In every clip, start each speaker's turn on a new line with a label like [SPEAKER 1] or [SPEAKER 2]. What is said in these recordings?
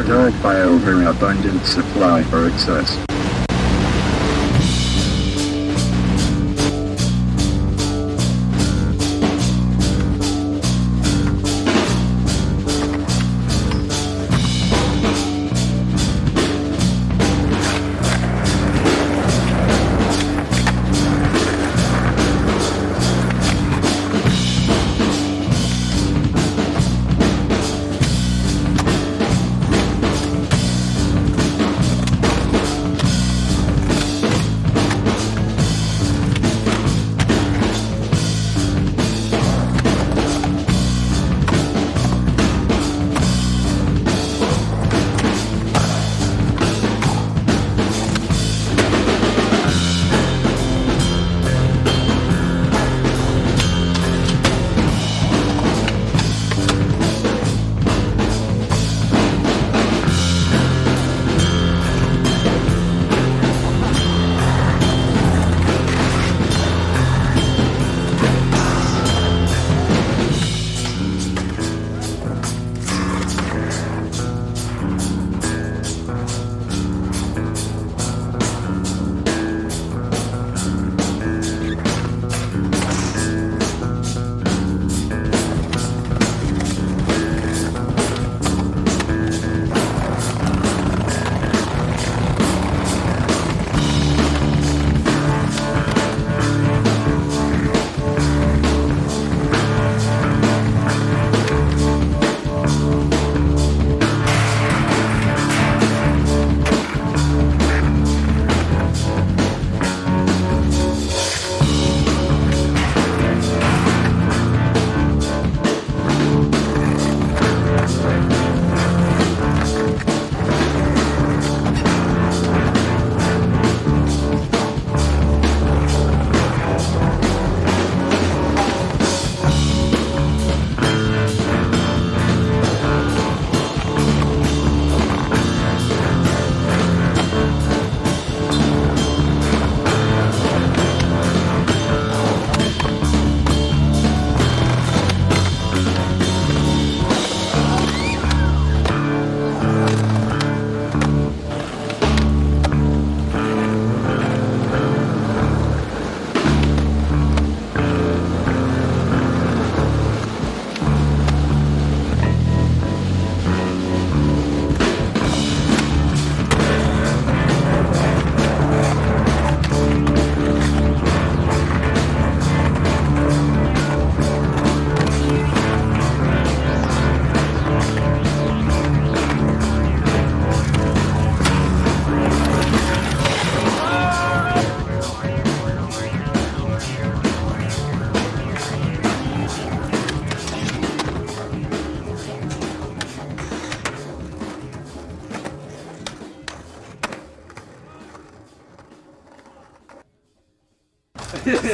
[SPEAKER 1] Don't buy overabundant supply or excess.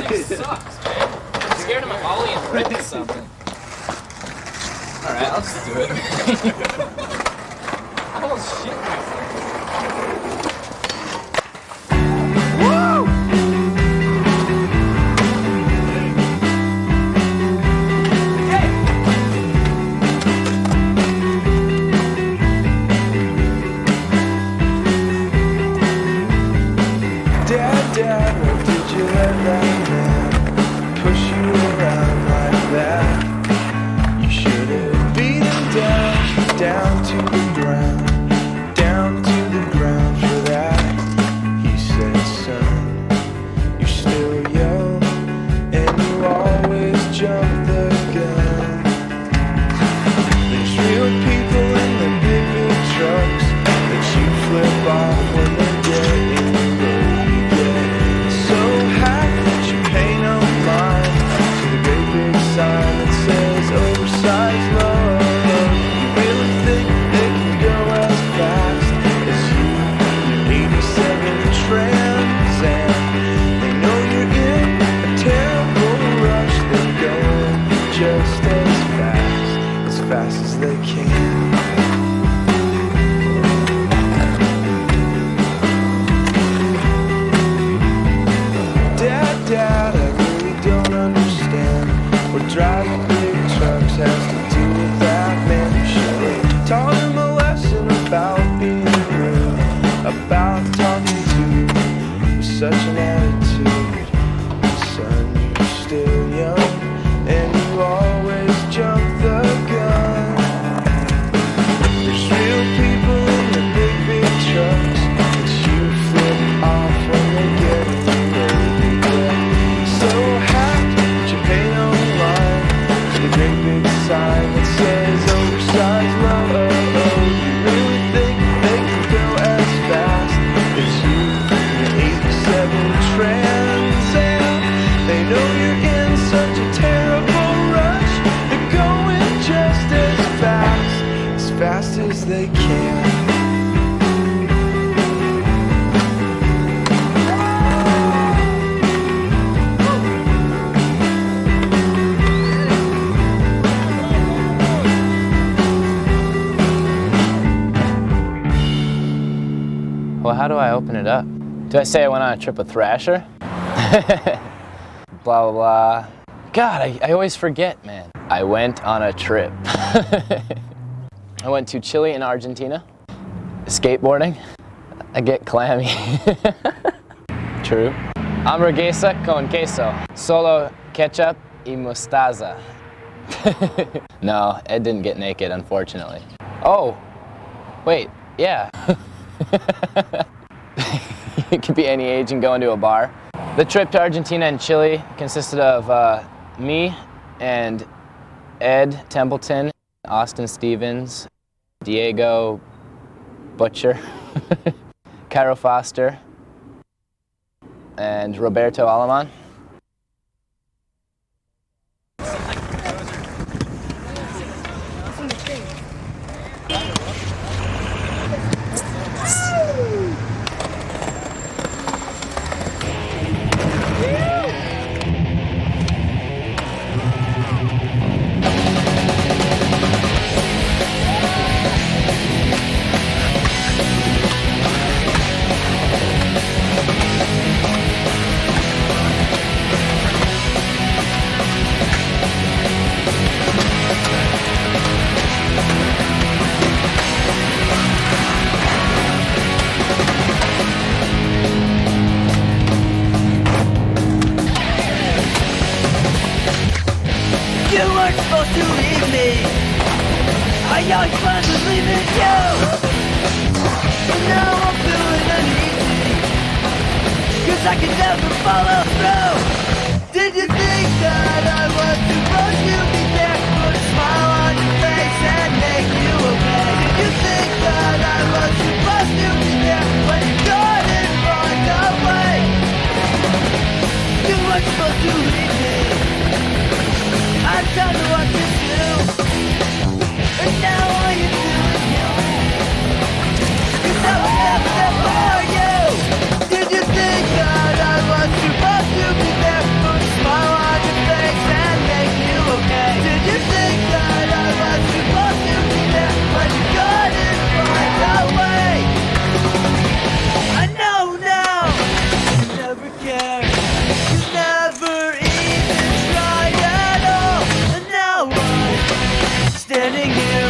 [SPEAKER 2] This sucks, man. I'm scared of my Ollie and ripping something. Alright, I'll just do it. Oh shit myself. Woo!
[SPEAKER 3] Dad, what did you let that man push you around like that? You should have beat him down to the ground for that. He said, son, you're still young, and you always jump the gun. There's real people in the big trucks that you flip off when they're dead in the road. So happy
[SPEAKER 2] it up. Do I say I went on a trip with Thrasher? Blah, blah, blah. God, I always forget, man. I went on a trip. I went to Chile and Argentina. Skateboarding. I get clammy. True. Hamburguesa con queso. Solo ketchup y mostaza. No, Ed didn't get naked, unfortunately. Oh, wait, yeah. You could be any age and go into a bar. The trip to Argentina and Chile consisted of me and Ed Templeton, Austin Stevens, Diego Butcher, Cairo Foster, and Roberto Alaman.
[SPEAKER 4] You weren't supposed to leave me. I always planned on leaving you. But now I'm feeling uneasy, 'cause I could never follow through. Did you think that I was supposed to be there, put a smile on your face and make you okay? Did you think that I was supposed to be there when you couldn't find a way? You weren't supposed to leave me. I don't know what to do, and now all you do is kill me, 'cause I was never there for you. Did you think that I was supposed to be there, put a smile on your face and make you okay? Did you think that I was supposed to be there when you couldn't find a way? I know now, you never cared, you never even tried at all. And now I'm standing here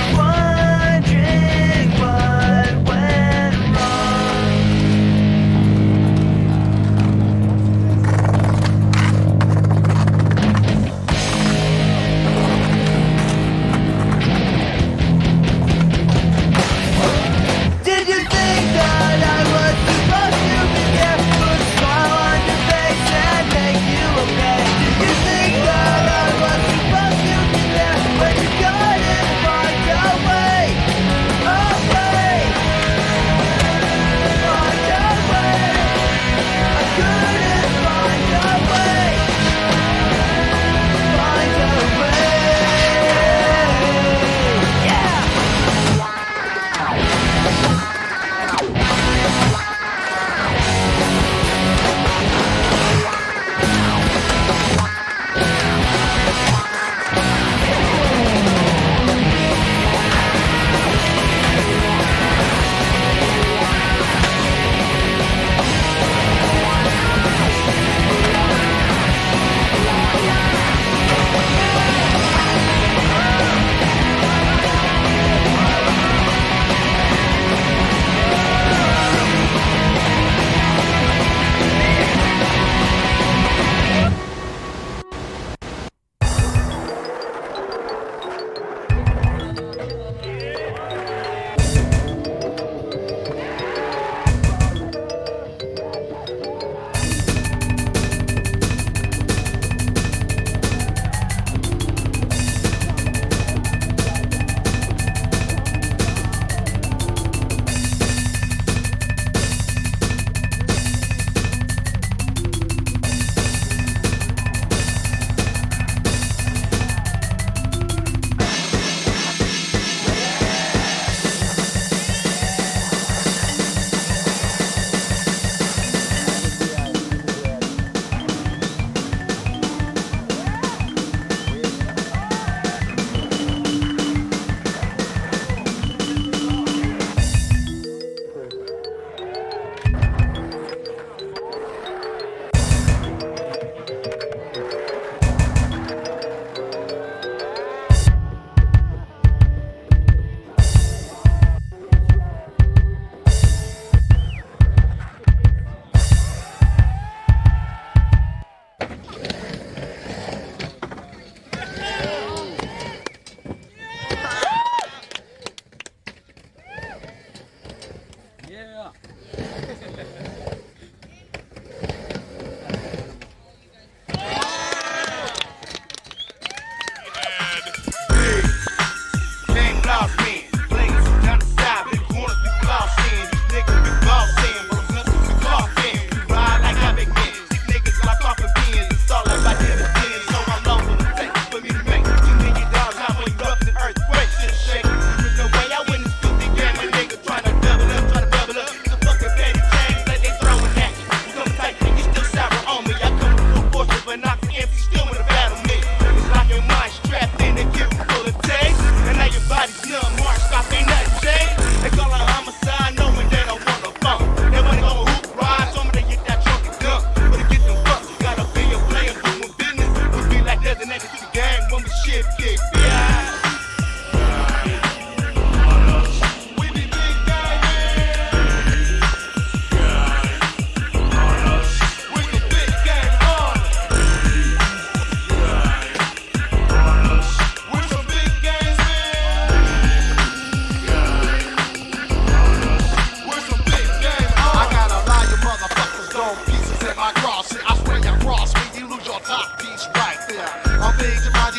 [SPEAKER 5] and knock the empty still in the battle me. It's like your mind strapped in and give you full of taste. And now your body's numb, march stop, ain't nothing changed. They call it homicide, knowing they don't want no funk. They wanna go hoop ride, so they get that trunk and dump. But to get them fucked, you gotta be a player doing business. Would be like designated to the gang when we shit kick. Yeah.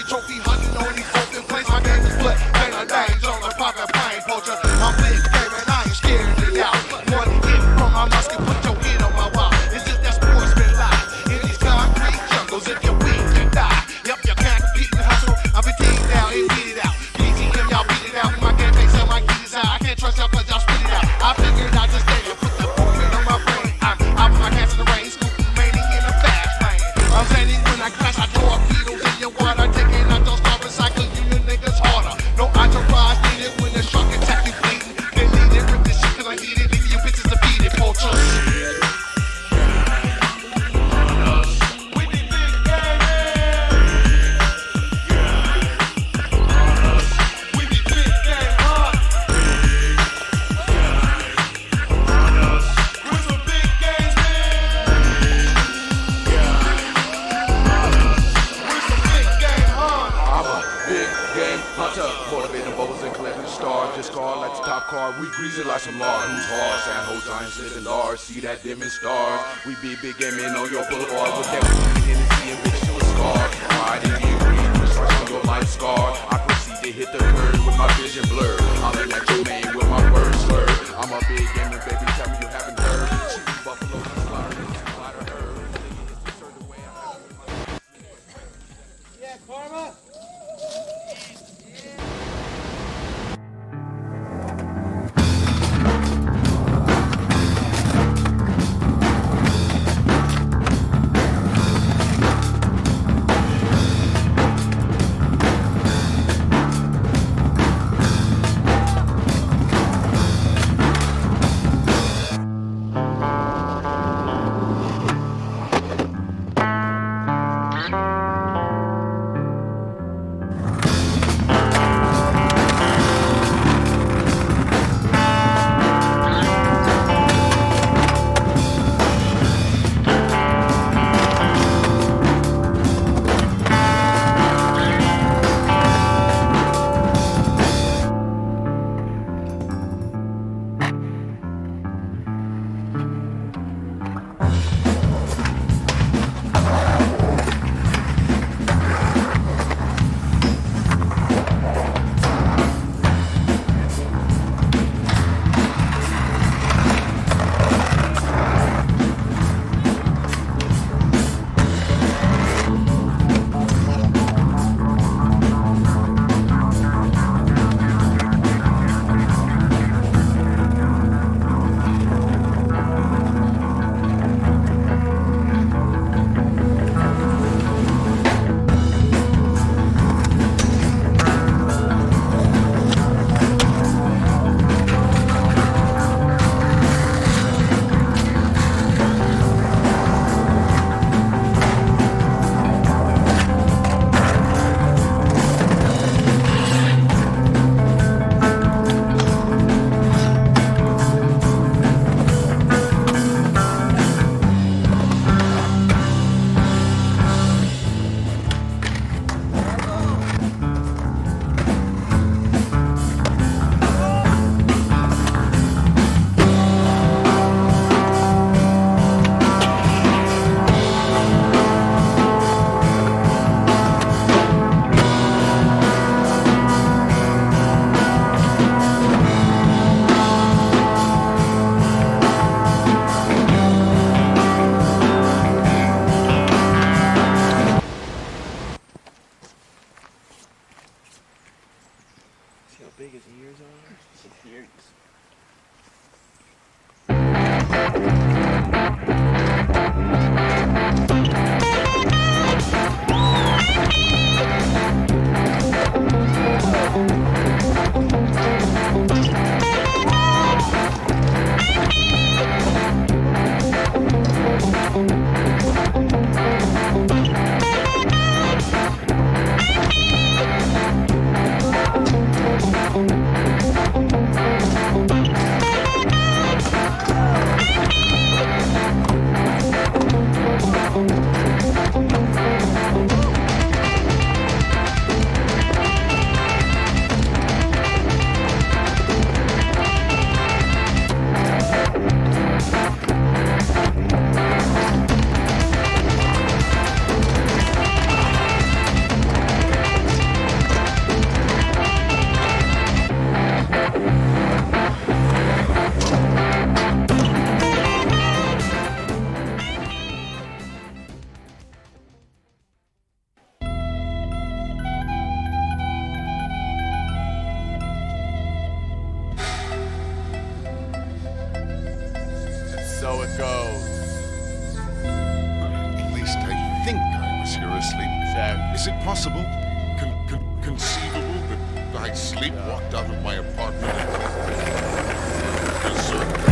[SPEAKER 5] Trophy hunting on these open places. My game is split, ain't a name, on the poppin' pine poacher. I'm big game and I ain't scared to out. One hit from my musket, put your head on my wall. It's just that sportsman life. In these concrete jungles, if you're weak, you die. Yep, you can't compete in the hustle. I'm fatigued now, and beat it out. BTM, y'all beat it out. My game makes up my keys out. I can't trust y'all cause y'all spit it out. I figured I just stay and put the movement on my brain. I'm out with my hands in the rain, scooping mainly in the fast lane. I'm saying when I crash, I throw up beetles in your water. No entourage needed when the shark attack you bleeding. They need it, rip this shit cause I need it. Leave you bitches defeated, poachers.
[SPEAKER 6] We greasy like some lard, who's hard, San Ho giants living large, see that dimming stars. We be big game in on your boulevard with that Hennessy and bitch to a scar. Ride in the green, strike on your life scar. I proceed to hit the curve with my vision blurred. I'm in that your name with my words slurred. I'm a big gamer, baby, tell me you haven't heard. Shooting buffalo, slaughter, slaughter herb.
[SPEAKER 4] Yeah, Karma.
[SPEAKER 5] Is it possible, conceivable, that I sleepwalked out of my apartment?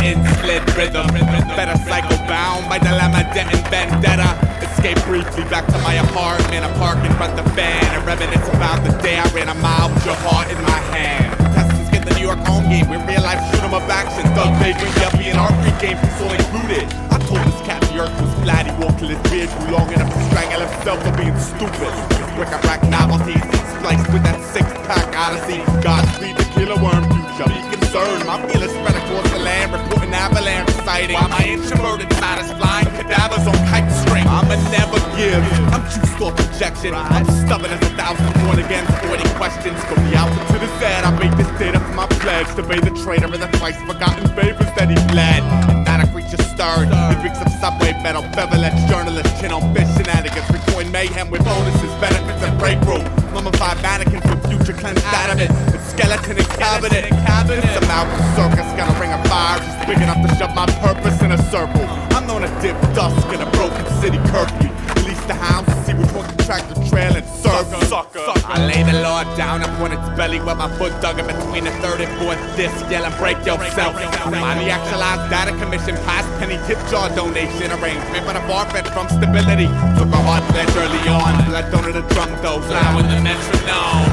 [SPEAKER 7] In-split rhythm, better cycle bound by dilemma, debt and vendetta. Escape briefly back to my apartment. I park in front of the van and reminisce about the day I ran a mile with your heart in my hand. Contestants get the New York home game with real life shoot 'em up action. Thug Baker, Yuppie, and archery game piece all included. I told this cat the earth was flat. He walked till his beard grew long enough to strangle himself for being stupid. Quick I rack novelties, spliced with that six-pack odyssey. Godspeed the killer worm future. Be concerned, my feelings spread across the land, reporting avalanche sighting. While my introverted side is flying cadavers on kite string. I'ma never give, I'm juiced off projection. I'm stubborn as 1,000 born against 40 questions. From the alpha to the Z, I make this data for my pledge to be the traitor of the twice forgotten favors that he led. Not a creature stirred, he drinks of subway metal, beverage journalist, chin on fish shenanigans, recording mayhem with bonuses, benefits, and break room. Mummified mannequins with future cleansed adamant, with skeleton and cabinet. It's a Malcolm circus, got a ring of fire, just big enough to shove my purpose in a circle. I'm known to dip dusk in a broken city curfew. Release the hounds to see which one can track the trail and serve sucker. I lay the law down upon its belly with my foot dug in between the third and fourth disc, yelling break yourself. Finally actualized data commission, past penny tip jar donation arrangement, but a far-fetched from stability. Took a hard pledge early on, blood on the drum though, loud with the metronome.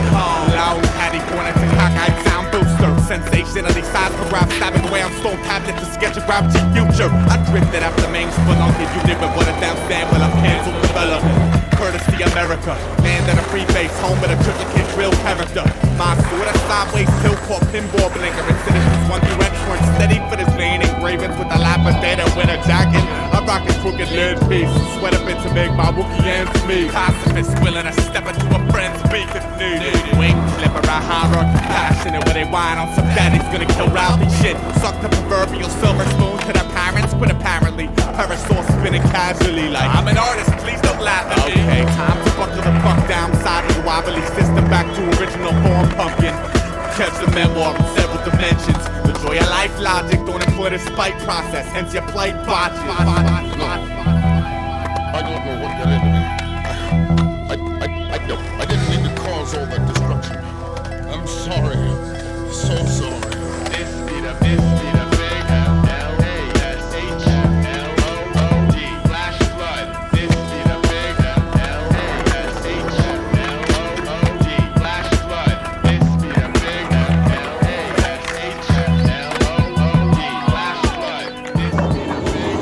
[SPEAKER 7] Loud caddy corner to cockeyed sound booster. Sensationally sized for rap, stabbing away on stone tablet to sketch a gravity future. I drifted after main spelunky, you did with what a damn stand, well I'm canceled development. Courtesy America, land at a free base, home with a triplicate real character. My sword a sideways tilt called pinball blinker. And citizens 1 through N weren't steady for this vein engravings with a lapidator winter jacket. I rock a crooked lid piece, sweat a bit to make my Wookiee ends meet. Pacifist willing to step into a friend's beak if needed. Wing flipper, I hierarchy passionate where they whine on some daddy's gonna kill rowdy shit. Suck the proverbial silver spoon to their parents, but apparently parasol spinning casually like I'm an artist, please don't laugh at me. Okay, time to buckle the fuck down side of the wobbly system back to original form pumpkin. Catch the memoir in several dimensions. The joy of life logic, don't employ the spite process, hence your plight botches.
[SPEAKER 5] I don't know what got into me. I didn't mean to cause all that destruction. I'm sorry. So sorry.
[SPEAKER 6] This be the big L-A-S-H-L-O-O-D. Flash flood. This be the big L-A-S-H-L-O-O-D. Flash flood. This be the big L-A-S-H-L-O-O-D. Flash flood. This be the big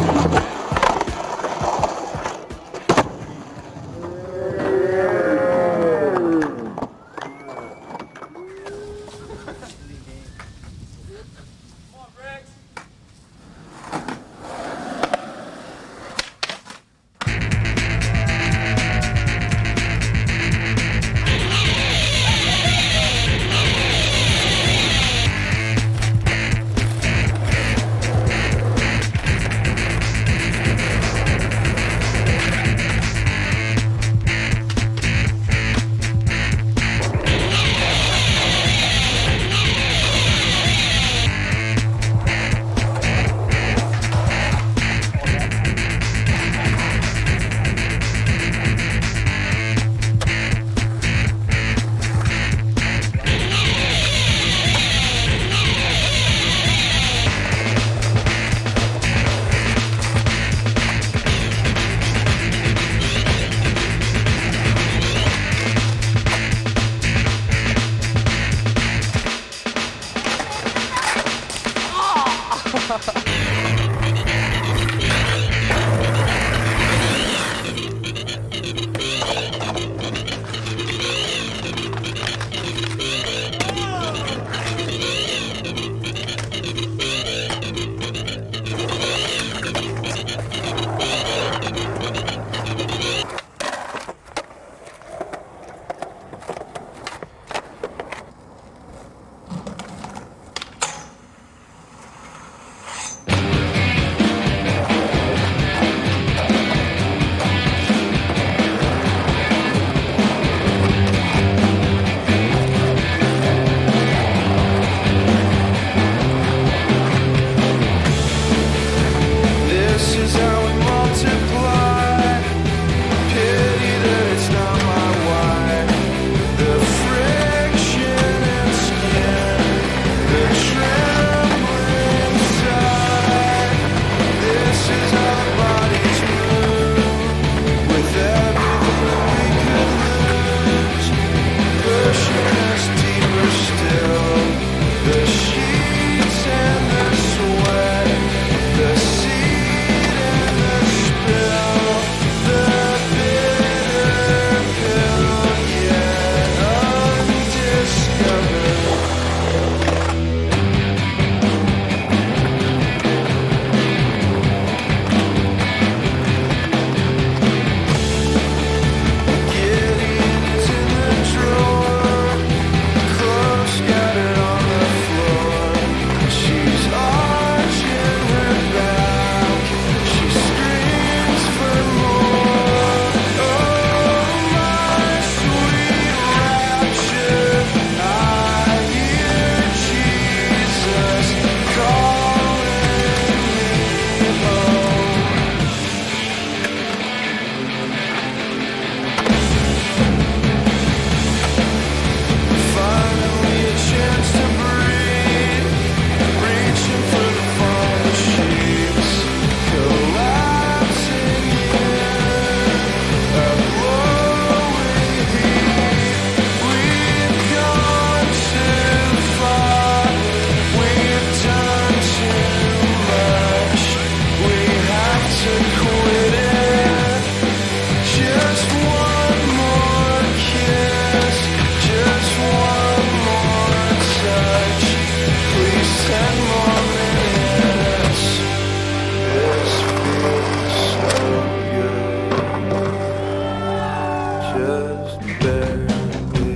[SPEAKER 3] just barely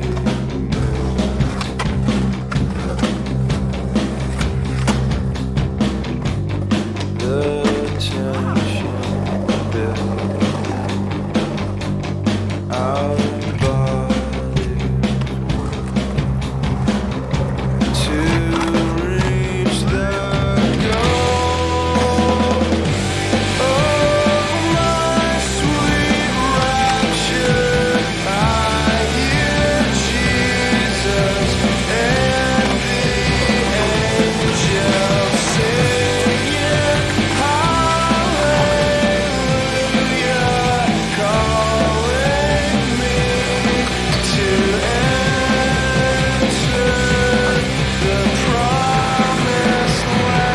[SPEAKER 3] move. The tension building. Our bodies to reach the goal. Oh, my sweet rapture, I hear Jesus and the angels singing hallelujah, calling me to enter the promised land.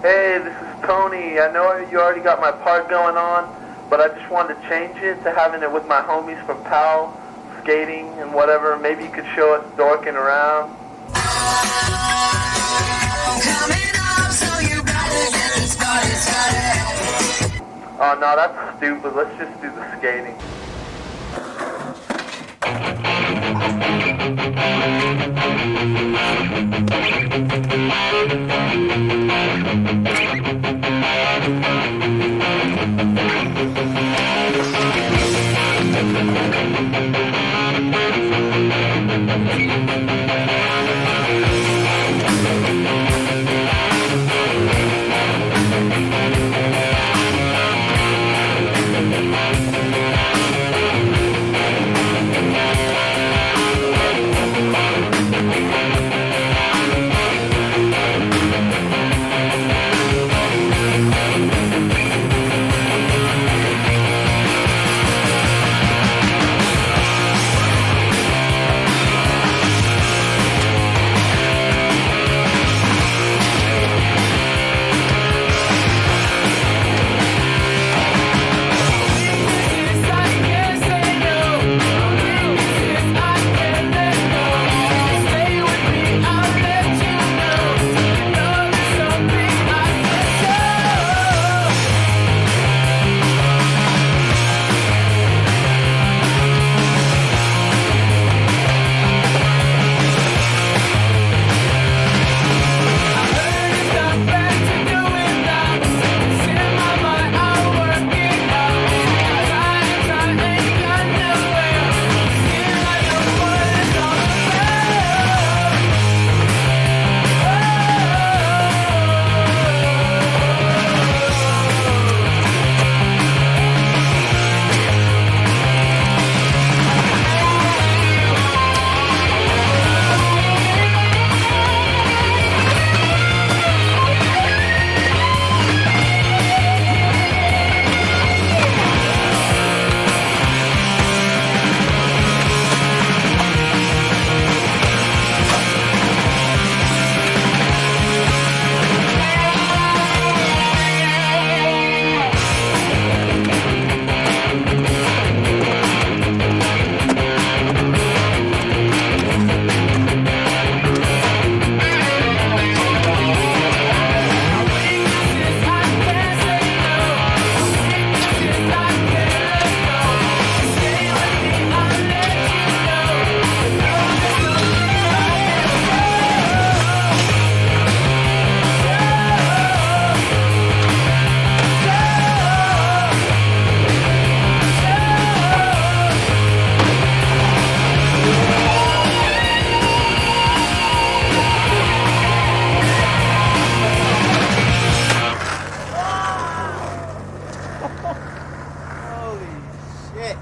[SPEAKER 8] Hey, this is Tony. I know you already got my part going on, but I just wanted to change it to having it with my homies from PAL, skating and whatever. Maybe you could show us dorking around. Oh no, that's stupid. Let's just do the skating.
[SPEAKER 9] shit.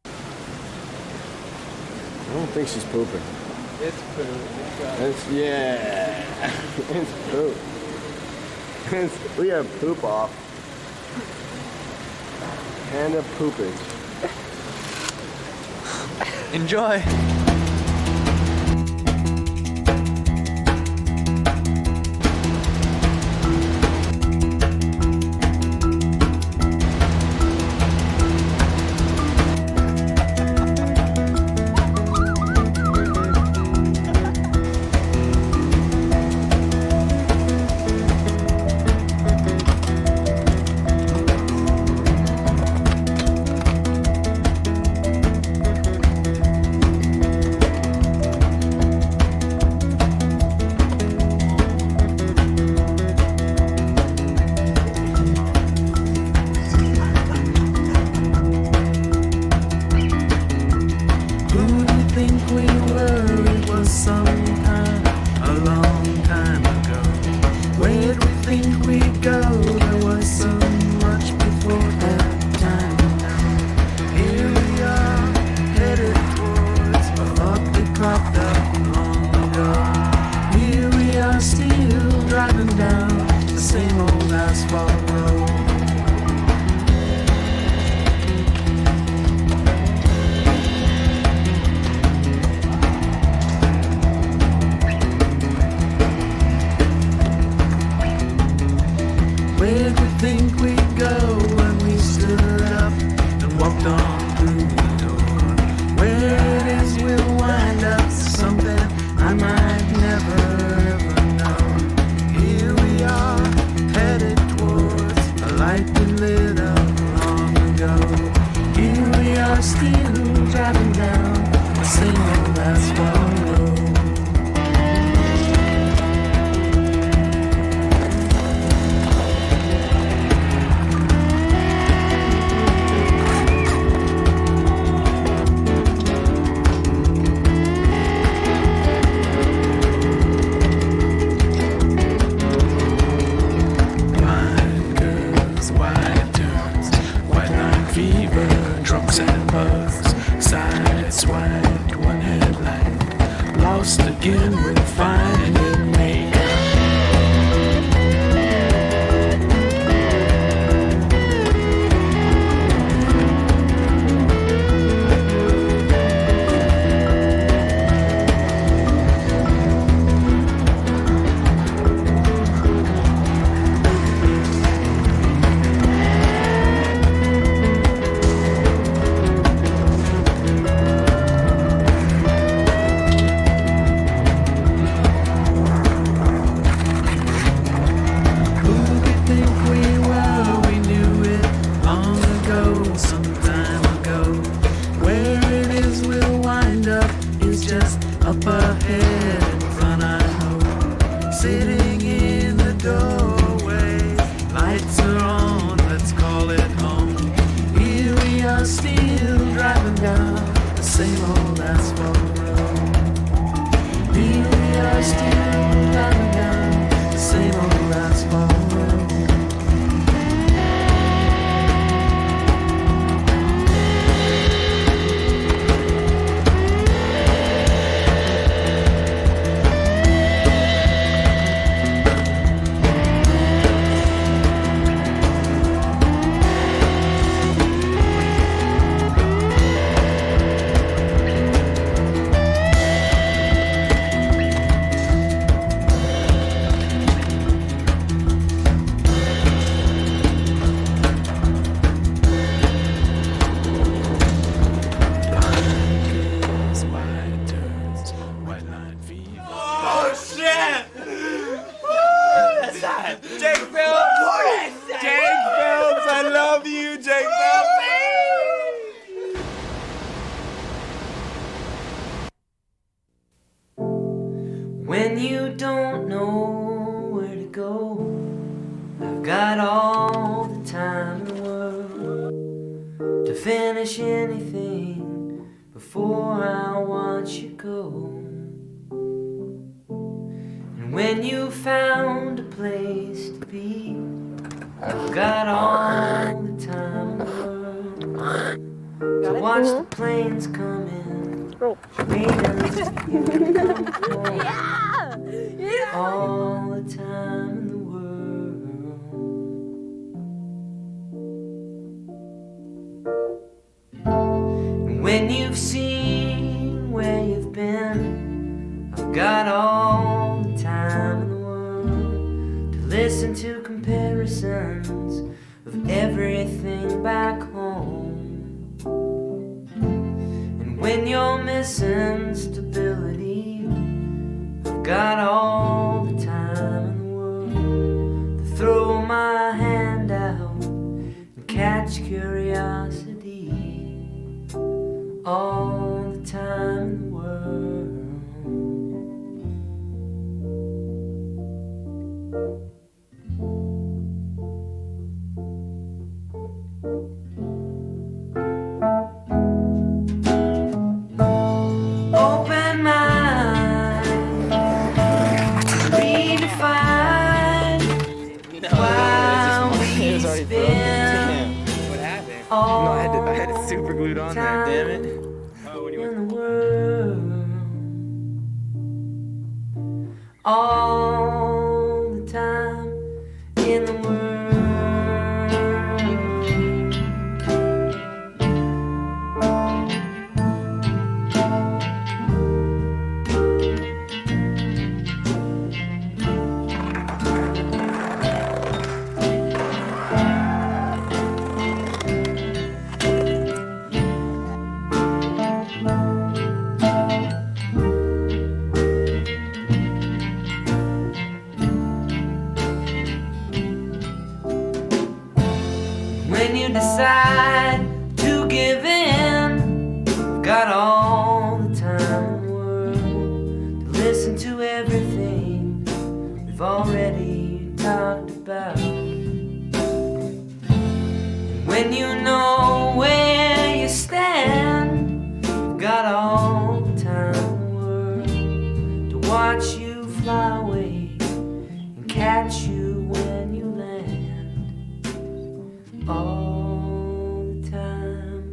[SPEAKER 10] I don't think she's pooping.
[SPEAKER 9] It's poop.
[SPEAKER 10] Yeah. It's poop. We have poop off. And a poopage.
[SPEAKER 9] Enjoy.
[SPEAKER 4] When you don't know where to go, I've got all the time in the world to finish anything before I want you go. And when you found a place to be, I've got all the time watch the planes come in. Waiting to hear them come home. All the time in the world. And when you've seen where you've been, I've got all the time in the world to listen to comparisons of everything back home. And when you're missing stability, I've got all the time in the world to throw my hand out and catch curiosity. All the time in the world. Open mind, redefine while we spin.
[SPEAKER 9] What happened?
[SPEAKER 4] All
[SPEAKER 9] No, I had it super glued on there, damn it.
[SPEAKER 4] in the world. All the time in the world. When you decide to give in, I've got all the time in the world to listen to everything we've already talked about. And when you know where you stand, I've got all the time in the world to watch you fly away and catch you when you land. All the time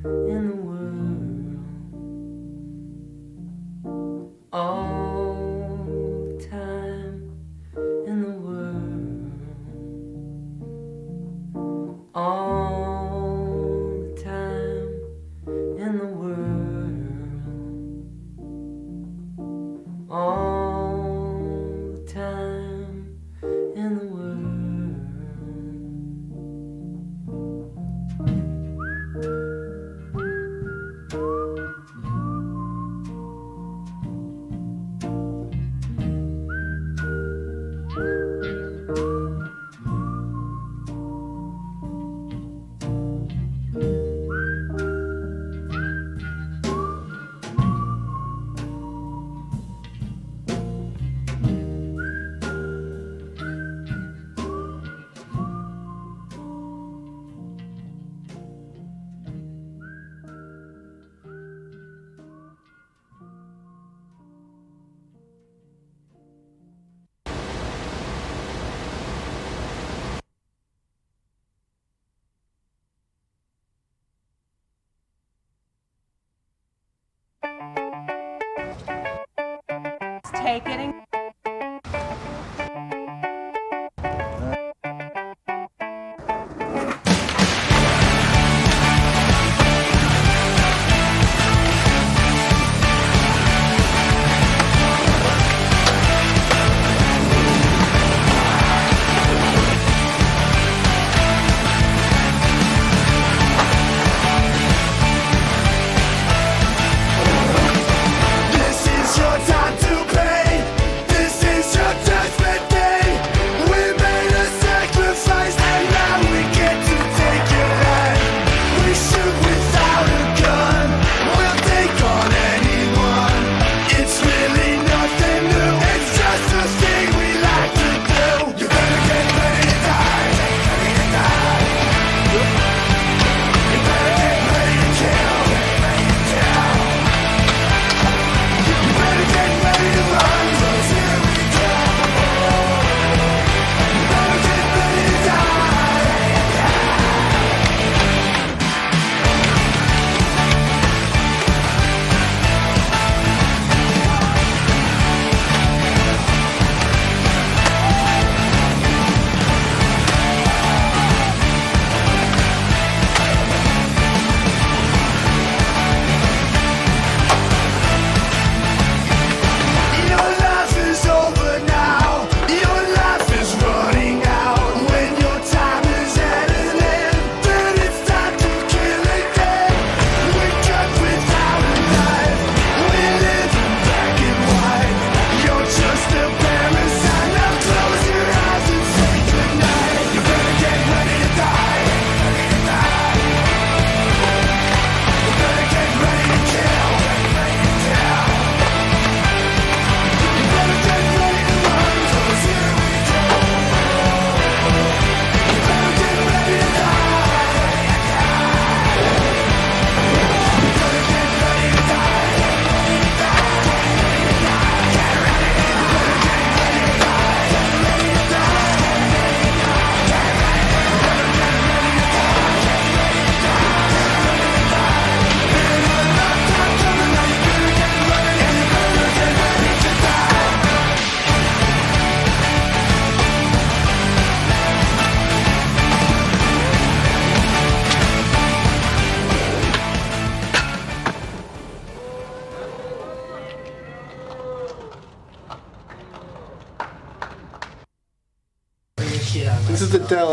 [SPEAKER 4] in the world. All the time in the world. All the time in the world. All the time in the world.
[SPEAKER 11] Take it and
[SPEAKER 5] This is your time to pay.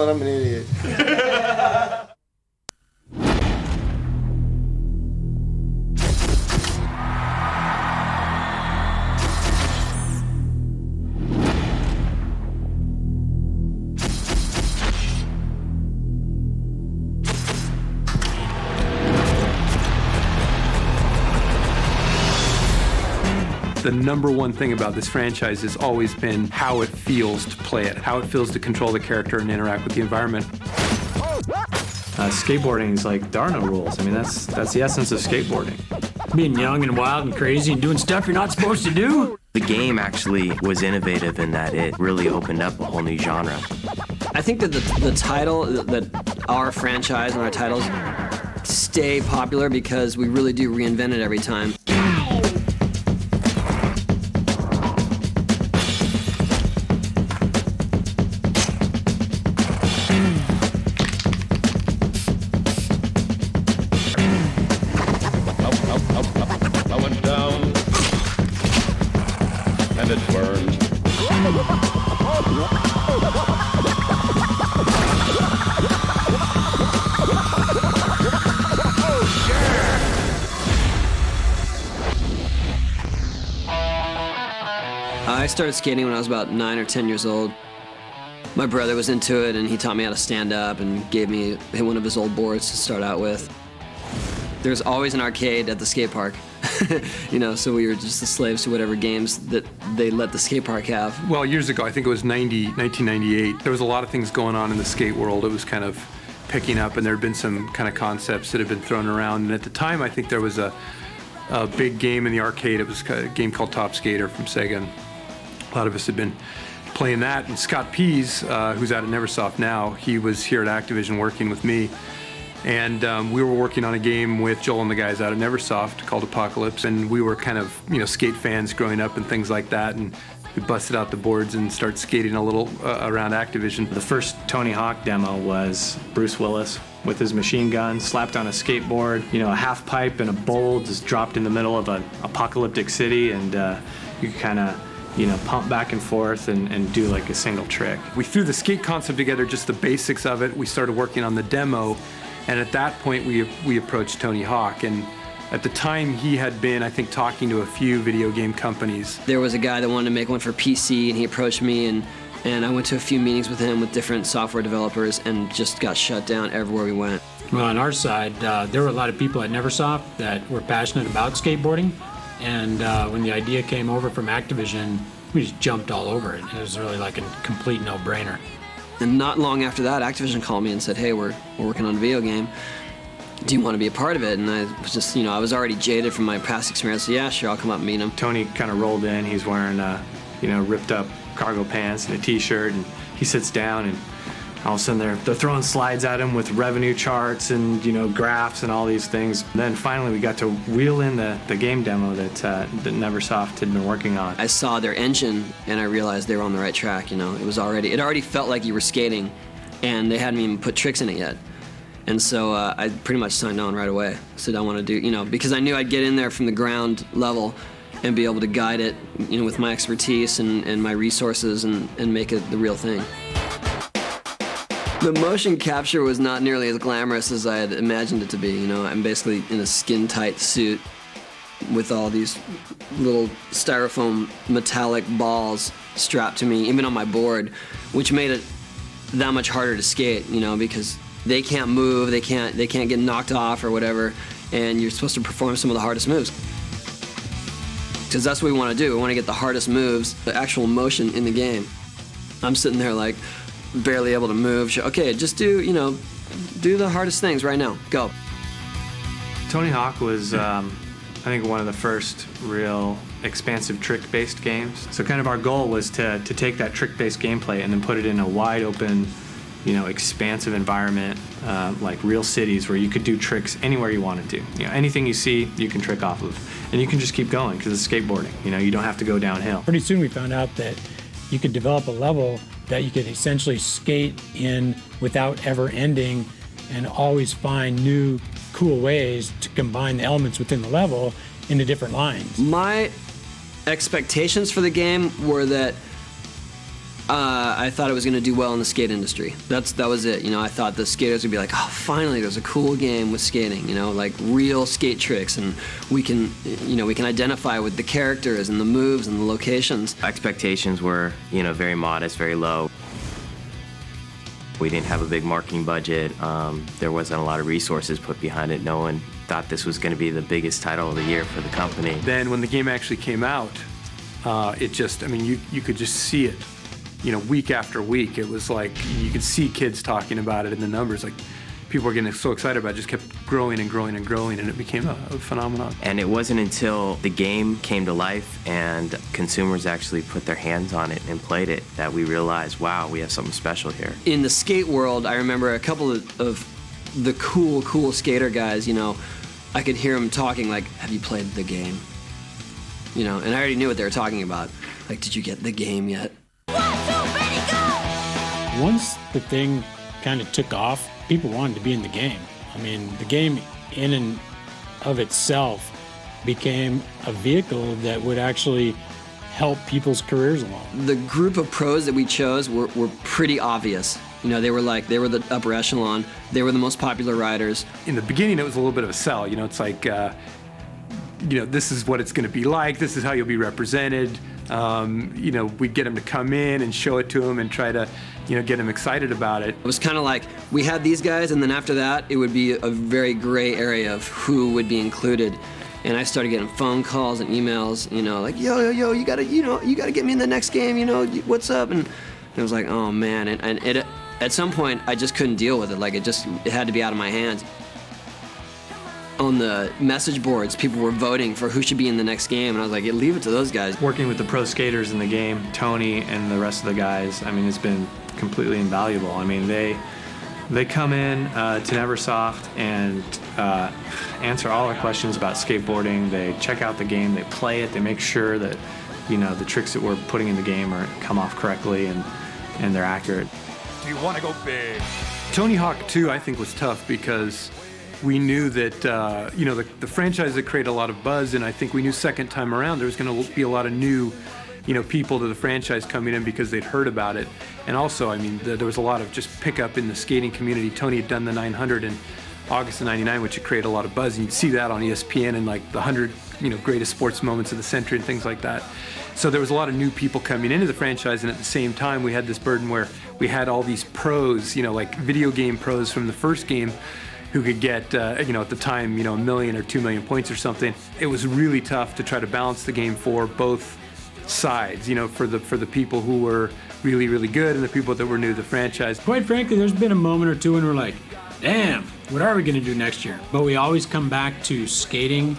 [SPEAKER 10] yelling, I'm an idiot.
[SPEAKER 11] The number one thing about this franchise has always been how it feels to play it, how it feels to control the character and interact with the environment.
[SPEAKER 12] Skateboarding is like, there are no rules. I mean, that's the essence of skateboarding.
[SPEAKER 13] Being young and wild and crazy and doing stuff you're not supposed to do.
[SPEAKER 14] The game actually was innovative in that it really opened up a whole new genre.
[SPEAKER 15] I think that the title, that our franchise and our titles stay popular because we really do reinvent it every time. I started skating when I was about 9 or 10 years old. My brother was into it, and he taught me how to stand up and gave me one of his old boards to start out with. There's always an arcade at the skate park, you know, so we were just the slaves to whatever games that they let the skate park have.
[SPEAKER 11] Well, years ago, I think it was 1998, there was a lot of things going on in the skate world. It was kind of picking up, and there had been some kind of concepts that had been thrown around. And at the time, I think there was a big game in the arcade. It was a game called Top Skater from Sega. And a lot of us had been playing that. And Scott Pease, who's out at Neversoft now, he was here at Activision working with me. And we were working on a game with Joel and the guys out at Neversoft called Apocalypse. And we were kind of, you know, skate fans growing up and things like that. And we busted out the boards and started skating a little around Activision.
[SPEAKER 12] The first Tony Hawk demo was Bruce Willis with his machine gun, slapped on a skateboard, you know, a half pipe and a bowl just dropped in the middle of an apocalyptic city, and you could kind of, you know, pump back and forth and do like a single trick.
[SPEAKER 11] We threw the skate concept together, just the basics of it. We started working on the demo, and at that point we approached Tony Hawk. And at the time, he had been, I think, talking to a few video game companies.
[SPEAKER 15] There was a guy that wanted to make one for PC, and he approached me, and I went to a few meetings with him with different software developers and just got shut down everywhere we went.
[SPEAKER 13] Well, on our side, there were a lot of people at Neversoft that were passionate about skateboarding, and when the idea came over from Activision, we just jumped all over it. It was really like a complete no-brainer.
[SPEAKER 15] And not long after that, Activision called me and said, hey, we're working on a video game. Do you want to be a part of it? And I was just, you know, I was already jaded from my past experience. So yeah, sure, I'll come up and meet him.
[SPEAKER 12] Tony kind of rolled in. He's wearing, you know, ripped up cargo pants and a t-shirt, and he sits down, and all of a sudden they're throwing slides at him with revenue charts and, you know, graphs and all these things. And then finally we got to wheel in the game demo that Neversoft had been working on.
[SPEAKER 15] I saw their engine, and I realized they were on the right track. You know, it already felt like you were skating, and they hadn't even put tricks in it yet. And so I pretty much signed on right away. Said I want to do, you know, because I knew I'd get in there from the ground level and be able to guide it, you know, with my expertise and my resources and make it the real thing. The motion capture was not nearly as glamorous as I had imagined it to be. You know, I'm basically in a skin-tight suit with all these little styrofoam metallic balls strapped to me, even on my board, which made it that much harder to skate, you know, because they can't move, they can't get knocked off or whatever, and you're supposed to perform some of the hardest moves. Because that's what we want to do. We want to get the hardest moves, the actual motion in the game. I'm sitting there like barely able to move. Okay, just do the hardest things right now. Go.
[SPEAKER 12] Tony Hawk was, I think, one of the first real expansive trick-based games. So kind of our goal was to take that trick-based gameplay and then put it in a wide open, you know, expansive environment, like real cities where you could do tricks anywhere you wanted to. You know, anything you see, you can trick off of. And you can just keep going because it's skateboarding. You know, you don't have to go downhill.
[SPEAKER 13] Pretty soon we found out that you could develop a level that you could essentially skate in without ever ending and always find new cool ways to combine the elements within the level into different lines.
[SPEAKER 15] My expectations for the game were that I thought it was going to do well in the skate industry. That was it. You know, I thought the skaters would be like, oh, finally, there's a cool game with skating. You know, like real skate tricks, and we can identify with the characters and the moves and the locations.
[SPEAKER 14] Expectations were, very modest, very low. We didn't have a big marketing budget. There wasn't a lot of resources put behind it. No one thought this was going to be the biggest title of the year for the company.
[SPEAKER 11] Then when the game actually came out, it just, you could just see it. Week after week, it was like you could see kids talking about it in the numbers. Like people were getting so excited about it, just kept growing and growing and growing, and it became a phenomenon.
[SPEAKER 14] And it wasn't until the game came to life and consumers actually put their hands on it and played it that we realized, wow, we have something special here.
[SPEAKER 15] In the skate world, I remember a couple of the cool skater guys, I could hear them talking like, have you played the game? And I already knew what they were talking about. Like, did you get the game yet?
[SPEAKER 13] Once the thing kind of took off, people wanted to be in the game. The game in and of itself became a vehicle that would actually help people's careers along.
[SPEAKER 15] The group of pros that we chose were pretty obvious. They were the upper echelon. They were the most popular riders.
[SPEAKER 11] In the beginning, it was a little bit of a sell. It's like, this is what it's going to be like. This is how you'll be represented. We'd get them to come in and show it to them and try to, get them excited about it.
[SPEAKER 15] It was kind of like we had these guys, and then after that, it would be a very gray area of who would be included. And I started getting phone calls and emails, like, yo, you gotta get me in the next game, what's up? And it was like, oh man, and it, at some point, I just couldn't deal with it. Like it had to be out of my hands. On the message boards, people were voting for who should be in the next game, and I was like, leave it to those guys.
[SPEAKER 12] Working with the pro skaters in the game, Tony and the rest of the guys, it's been completely invaluable. They come in to Neversoft and answer all our questions about skateboarding. They check out the game, they play it, they make sure that the tricks that we're putting in the game come off correctly and they're accurate.
[SPEAKER 16] Do you want to go big?
[SPEAKER 11] Tony Hawk 2, I think, was tough because we knew that, the franchise had created a lot of buzz, and I think we knew second time around there was going to be a lot of new, people to the franchise coming in because they'd heard about it. And also, there was a lot of just pickup in the skating community. Tony had done the 900 in August of '99, which had created a lot of buzz, and you'd see that on ESPN and like the 100, greatest sports moments of the century and things like that. So there was a lot of new people coming into the franchise, and at the same time, we had this burden where we had all these pros, like video game pros from the first game, who could get, at the time, 1 million or 2 million points or something. It was really tough to try to balance the game for both sides, for the people who were really, really good and the people that were new to the franchise.
[SPEAKER 13] Quite frankly, there's been a moment or two when we're like, damn, what are we going to do next year? But we always come back to skating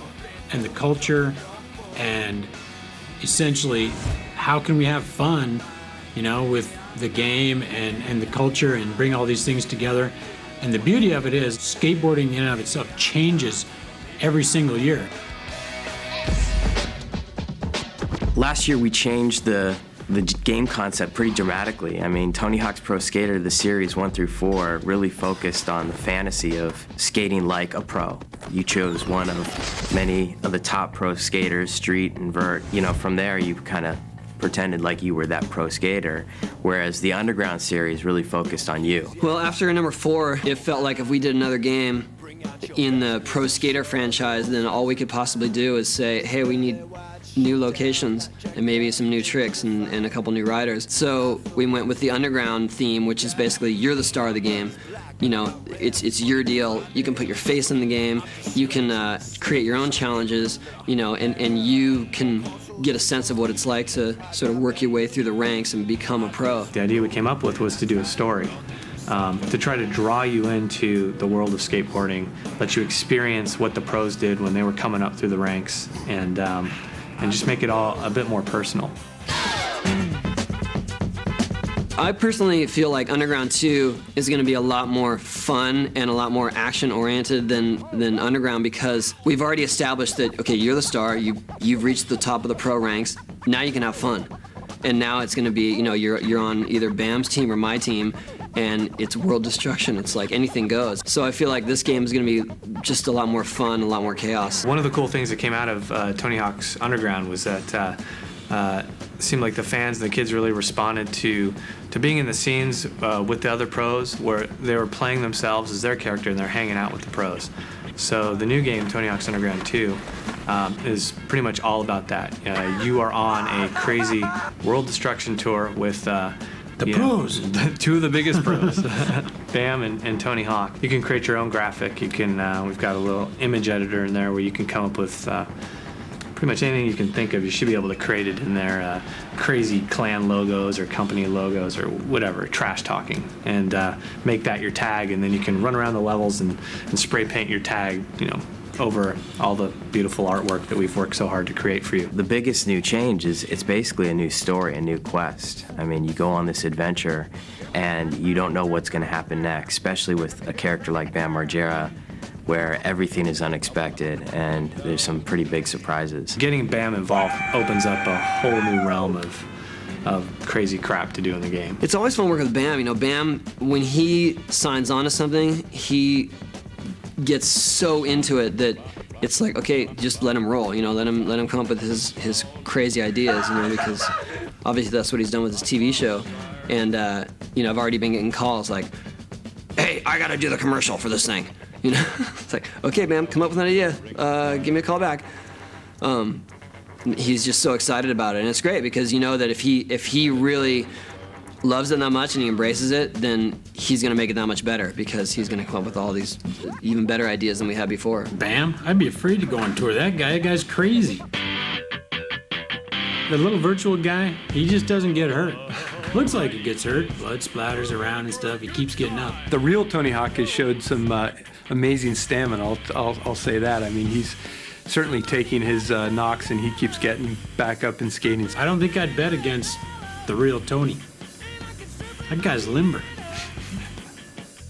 [SPEAKER 13] and the culture and essentially how can we have fun, with the game and the culture and bring all these things together. And the beauty of it is skateboarding in and of itself changes every single year.
[SPEAKER 14] Last year we changed the game concept pretty dramatically. Tony Hawk's Pro Skater, the series 1 through 4, really focused on the fantasy of skating like a pro. You chose one of many of the top pro skaters, street and vert. From there you kind of pretended like you were that pro skater, whereas the Underground series really focused on you.
[SPEAKER 15] Well, after number 4, it felt like if we did another game in the Pro Skater franchise, then all we could possibly do is say, hey, we need new locations and maybe some new tricks and a couple new riders. So we went with the Underground theme, which is basically you're the star of the game. It's your deal. You can put your face in the game. You can create your own challenges, and you can get a sense of what it's like to sort of work your way through the ranks and become a pro.
[SPEAKER 12] The idea we came up with was to do a story, to try to draw you into the world of skateboarding, let you experience what the pros did when they were coming up through the ranks, and just make it all a bit more personal.
[SPEAKER 15] I personally feel like Underground 2 is going to be a lot more fun and a lot more action-oriented than Underground, because we've already established that, okay, you're the star, you've reached the top of the pro ranks, now you can have fun. And now it's going to be, you're on either Bam's team or my team, and it's world destruction. It's like anything goes. So I feel like this game is going to be just a lot more fun, a lot more chaos.
[SPEAKER 12] One of the cool things that came out of Tony Hawk's Underground was that seemed like the fans and the kids really responded to being in the scenes with the other pros where they were playing themselves as their character and they're hanging out with the pros. So the new game, Tony Hawk's Underground 2, is pretty much all about that. You are on a crazy world destruction tour with the
[SPEAKER 13] pros.
[SPEAKER 12] Two of the biggest pros, Bam and Tony Hawk. You can create your own graphic. You can. We've got a little image editor in there where you can come up with pretty much anything you can think of. You should be able to create it in there. Crazy clan logos or company logos or whatever, trash talking, and make that your tag. And then you can run around the levels and spray paint your tag. Over all the beautiful artwork that we've worked so hard to create for you.
[SPEAKER 14] The biggest new change is it's basically a new story, a new quest. I mean, you go on this adventure and you don't know what's going to happen next, especially with a character like Bam Margera, where everything is unexpected and there's some pretty big surprises.
[SPEAKER 12] Getting Bam involved opens up a whole new realm of crazy crap to do in the game.
[SPEAKER 15] It's always fun working with Bam. Bam, when he signs on to something, he gets so into it that it's like, okay, just let him roll, let him come up with his crazy ideas, because obviously that's what he's done with his TV show. And I've already been getting calls like, hey, I gotta do the commercial for this thing. It's like, okay, man, come up with an idea, give me a call back. He's just so excited about it, and it's great because you know that if he really loves it that much and he embraces it, then he's gonna make it that much better because he's gonna come up with all these even better ideas than we had before.
[SPEAKER 13] Bam, I'd be afraid to go on tour. That guy's crazy. The little virtual guy, he just doesn't get hurt. Looks like he gets hurt, blood splatters around and stuff, he keeps getting up.
[SPEAKER 11] The real Tony Hawk has showed some amazing stamina, I'll say that. I mean, he's certainly taking his knocks and he keeps getting back up and skating.
[SPEAKER 13] I don't think I'd bet against the real Tony. That guy's limber.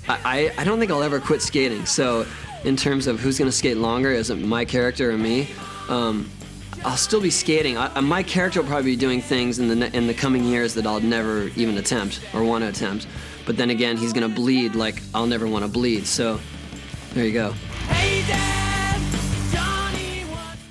[SPEAKER 15] I don't think I'll ever quit skating, so in terms of who's gonna skate longer, is it my character or me? I'll still be skating. My character will probably be doing things in the coming years that I'll never even attempt or want to attempt. But then again, he's gonna bleed like I'll never want to bleed. So there you go.
[SPEAKER 4] Hey Dad, Johnny wants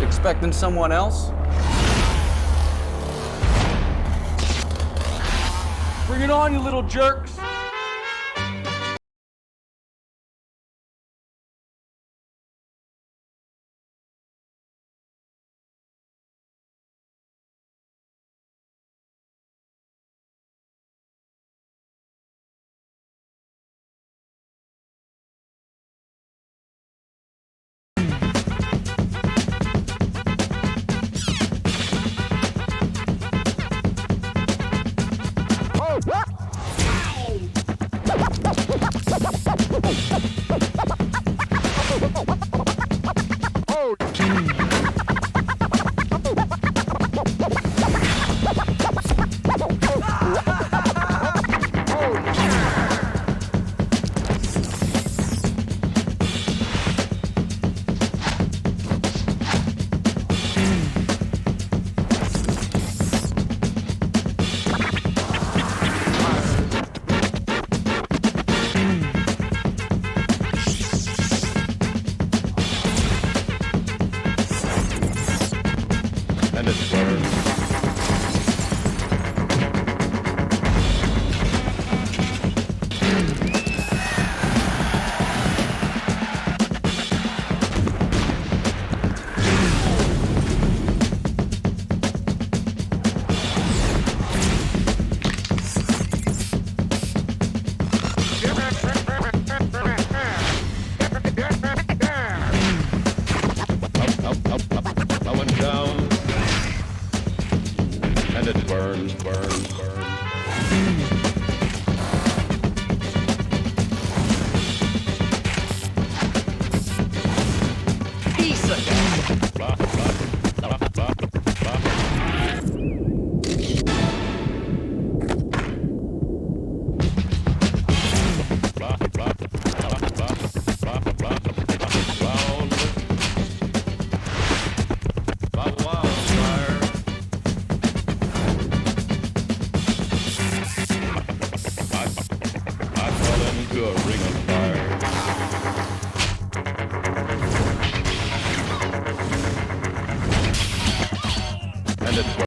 [SPEAKER 17] Expecting someone else? Bring it on, you little jerks!
[SPEAKER 16] And it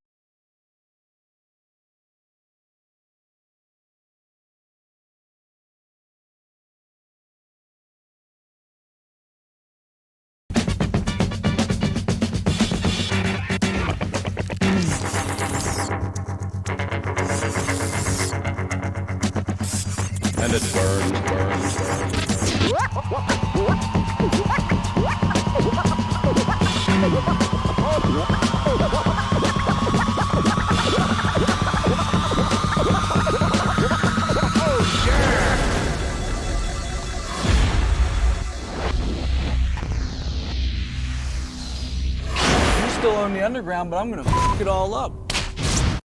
[SPEAKER 17] You still own the underground, but I'm gonna f it all up.